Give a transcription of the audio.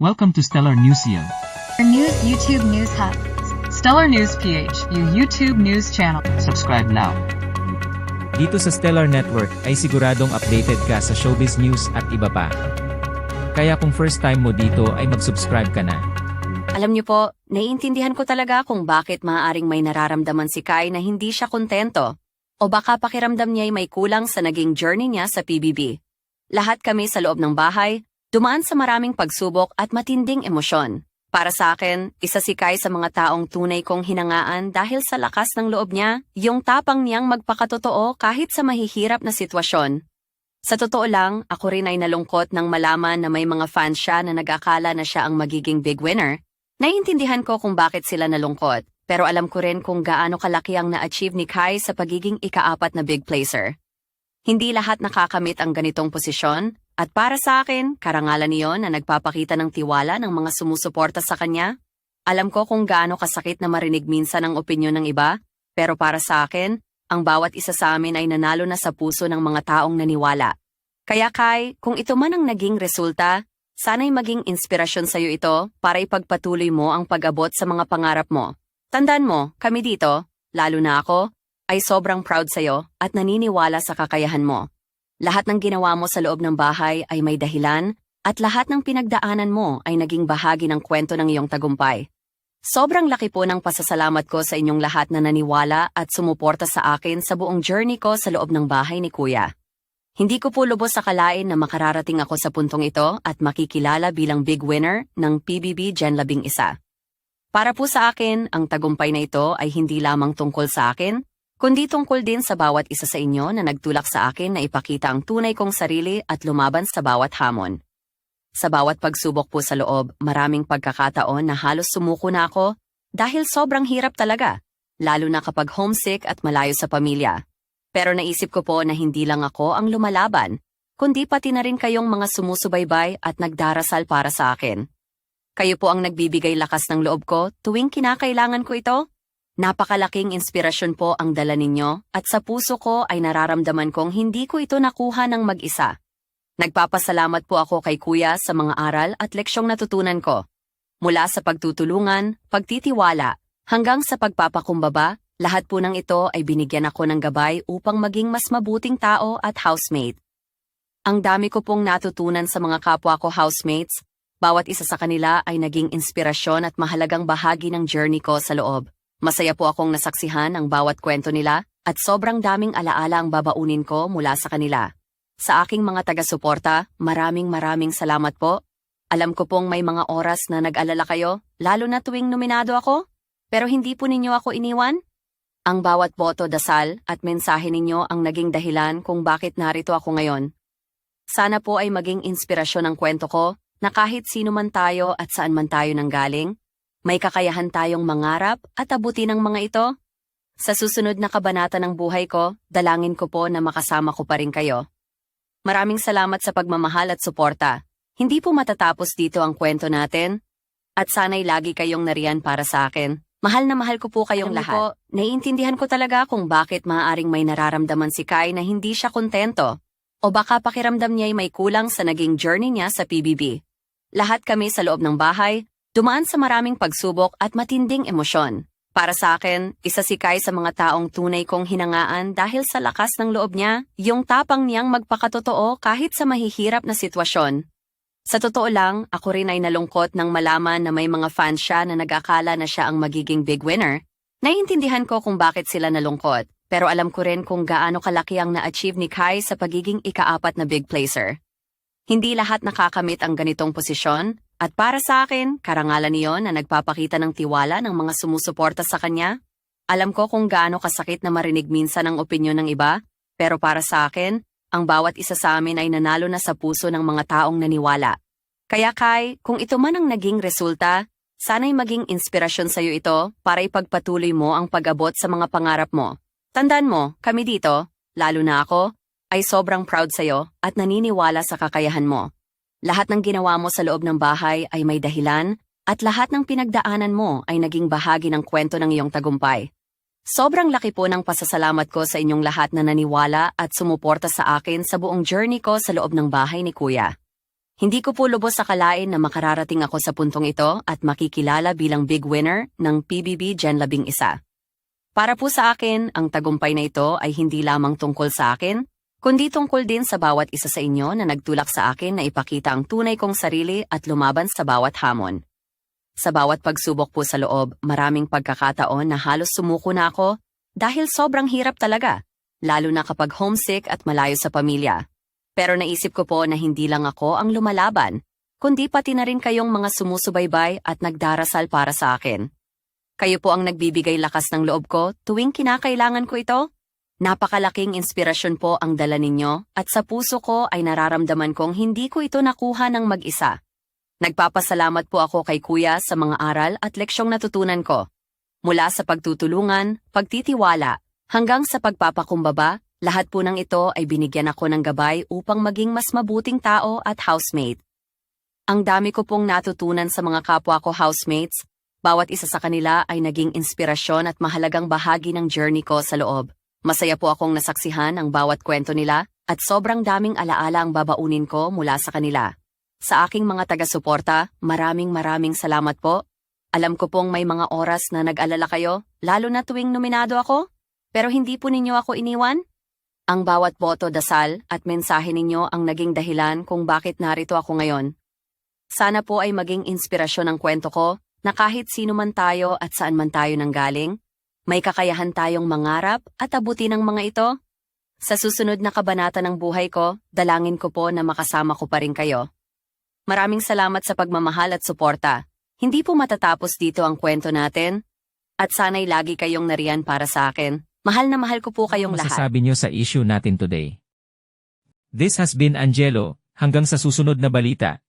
Welcome to Stellar Newsio. Our news YouTube News Hub. Stellar News PH, yung YouTube news channel. Subscribe now. Dito sa Stellar Network ay siguradong updated ka sa showbiz news at iba pa. Kaya kung first time mo dito ay mag-subscribe ka na. Alam niyo po, naiintindihan ko talaga kung bakit maaaring may nararamdaman si Kai na hindi siya kontento. O baka pakiramdam niya ay may kulang sa naging journey niya sa PBB. Lahat kami sa loob ng bahay, dumaan sa maraming pagsubok at matinding emosyon. Para sa akin, isa si Kai sa mga taong tunay kong hinangaan dahil sa lakas ng loob niya, yung tapang niyang magpakatotoo kahit sa mahihirap na sitwasyon. Sa totoo lang, ako rin ay nalungkot nang malaman na may mga fans siya na nag-akala na siya ang magiging big winner. Naiintindihan ko kung bakit sila nalungkot, pero alam ko rin kung gaano kalaki ang na-achieve ni Kai sa pagiging ika-4 na big placer. Hindi lahat nakakamit ang ganitong posisyon, at para sa akin, karangalan niyon na nagpapakita ng tiwala ng mga sumusuporta sa kanya. Alam ko kung gaano kasakit na marinig minsan ang opinyon ng iba, pero para sa akin, ang bawat isa sa amin ay nanalo na sa puso ng mga taong naniwala. Kaya Kai, kung ito man ang naging resulta, sana'y maging inspirasyon sa'yo ito para ipagpatuloy mo ang pag-abot sa mga pangarap mo. Tandaan mo, kami dito, lalo na ako, ay sobrang proud sa'yo at naniniwala sa kakayahan mo. Lahat ng ginawa mo sa loob ng bahay ay may dahilan at lahat ng pinagdaanan mo ay naging bahagi ng kwento ng iyong tagumpay. Sobrang laki po ng pasasalamat ko sa inyong lahat na naniwala at sumuporta sa akin sa buong journey ko sa loob ng bahay ni Kuya. Hindi ko po lubos akalain na makararating ako sa puntong ito at makikilala bilang big winner ng PBB Gen 11. Para po sa akin, ang tagumpay na ito ay hindi lamang tungkol sa akin, kundi tungkol din sa bawat isa sa inyo na nagtulak sa akin na ipakita ang tunay kong sarili at lumaban sa bawat hamon. Sa bawat pagsubok po sa loob, maraming pagkakataon na halos sumuko na ako dahil sobrang hirap talaga, lalo na kapag homesick at malayo sa pamilya. Pero naisip ko po na hindi lang ako ang lumalaban, kundi pati na rin kayong mga sumusubaybay at nagdarasal para sa akin. Kayo po ang nagbibigay lakas ng loob ko tuwing kinakailangan ko ito. Napakalaking inspirasyon po ang dala ninyo at sa puso ko ay nararamdaman kong hindi ko ito nakuha ng mag-isa. Nagpapasalamat po ako kay Kuya sa mga aral at leksyong natutunan ko. Mula sa pagtutulungan, pagtitiwala, hanggang sa pagpapakumbaba, lahat po ng ito ay binigyan ako ng gabay upang maging mas mabuting tao at housemate. Ang dami ko pong natutunan sa mga kapwa ko housemates, bawat isa sa kanila ay naging inspirasyon at mahalagang bahagi ng journey ko sa loob. Masaya po akong nasaksihan ang bawat kwento nila at sobrang daming alaala ang babaunin ko mula sa kanila. Sa aking mga taga-suporta, maraming salamat po. Alam ko pong may mga oras na nag-alala kayo, lalo na tuwing nominado ako, pero hindi po ninyo ako iniwan. Ang bawat boto, dasal at mensahe ninyo ang naging dahilan kung bakit narito ako ngayon. Sana po ay maging inspirasyon ang kwento ko na kahit sino man tayo at saan man tayo nanggaling, may kakayahan tayong mangarap at abutin ang mga ito. Sa susunod na kabanata ng buhay ko, dalangin ko po na makasama ko pa rin kayo. Maraming salamat sa pagmamahal at suporta. Hindi po matatapos dito ang kwento natin. At sana'y lagi kayong nariyan para sa akin. Mahal na mahal ko po kayong lahat. Po, naiintindihan ko talaga kung bakit maaaring may nararamdaman si Kai na hindi siya kontento. O baka pakiramdam niya ay may kulang sa naging journey niya sa PBB. Lahat kami sa loob ng bahay, dumaan sa maraming pagsubok at matinding emosyon. Para sa akin, isa si Kai sa mga taong tunay kong hinangaan dahil sa lakas ng loob niya, yung tapang niyang magpakatotoo kahit sa mahihirap na sitwasyon. Sa totoo lang, ako rin ay nalungkot nang malaman na may mga fans siya na nag-akala na siya ang magiging big winner. Naiintindihan ko kung bakit sila nalungkot, pero alam ko rin kung gaano kalaki ang na-achieve ni Kai sa pagiging ika-4 na big placer. Hindi lahat nakakamit ang ganitong posisyon, at para sa akin, karangalan niyon na nagpapakita ng tiwala ng mga sumusuporta sa kanya. Alam ko kung gaano kasakit na marinig minsan ang opinyon ng iba, pero para sa akin, ang bawat isa sa amin ay nanalo na sa puso ng mga taong naniwala. Kaya Kai, kung ito man ang naging resulta, sana'y maging inspirasyon sa'yo ito para ipagpatuloy mo ang pag-abot sa mga pangarap mo. Tandaan mo, kami dito, lalo na ako, ay sobrang proud sa'yo at naniniwala sa kakayahan mo. Lahat ng ginawa mo sa loob ng bahay ay may dahilan at lahat ng pinagdaanan mo ay naging bahagi ng kwento ng iyong tagumpay. Sobrang laki po ng pasasalamat ko sa inyong lahat na naniwala at sumuporta sa akin sa buong journey ko sa loob ng bahay ni Kuya. Hindi ko po lubos akalain na makararating ako sa puntong ito at makikilala bilang big winner ng PBB Gen 11. Para po sa akin, ang tagumpay na ito ay hindi lamang tungkol sa akin, kundi tungkol din sa bawat isa sa inyo na nagtulak sa akin na ipakita ang tunay kong sarili at lumaban sa bawat hamon. Sa bawat pagsubok po sa loob, maraming pagkakataon na halos sumuko na ako dahil sobrang hirap talaga, lalo na kapag homesick at malayo sa pamilya. Pero naisip ko po na hindi lang ako ang lumalaban, kundi pati na rin kayong mga sumusubaybay at nagdarasal para sa akin. Kayo po ang nagbibigay lakas ng loob ko tuwing kinakailangan ko ito. Napakalaking inspirasyon po ang dala ninyo at sa puso ko ay nararamdaman kong hindi ko ito nakuha ng mag-isa. Nagpapasalamat po ako kay Kuya sa mga aral at leksyong natutunan ko. Mula sa pagtutulungan, pagtitiwala, hanggang sa pagpapakumbaba, lahat po ng ito ay binigyan ako ng gabay upang maging mas mabuting tao at housemate. Ang dami ko pong natutunan sa mga kapwa ko housemates, bawat isa sa kanila ay naging inspirasyon at mahalagang bahagi ng journey ko sa loob. Masaya po akong nasaksihan ang bawat kwento nila at sobrang daming alaala ang babaunin ko mula sa kanila. Sa aking mga taga-suporta, maraming salamat po. Alam ko pong may mga oras na nag-alala kayo, lalo na tuwing nominado ako, pero hindi po ninyo ako iniwan. Ang bawat boto, dasal at mensahe ninyo ang naging dahilan kung bakit narito ako ngayon. Sana po ay maging inspirasyon ang kwento ko na kahit sino man tayo at saan man tayo nanggaling, may kakayahan tayong mangarap at abutin ang mga ito. Sa susunod na kabanata ng buhay ko, dalangin ko po na makasama ko pa rin kayo. Maraming salamat sa pagmamahal at suporta. Hindi po matatapos dito ang kwento natin. At sana'y lagi kayong nariyan para sa akin. Mahal na mahal ko po kayong lahat. Masasabi niyo sa issue natin today. This has been Angelo, hanggang sa susunod na balita.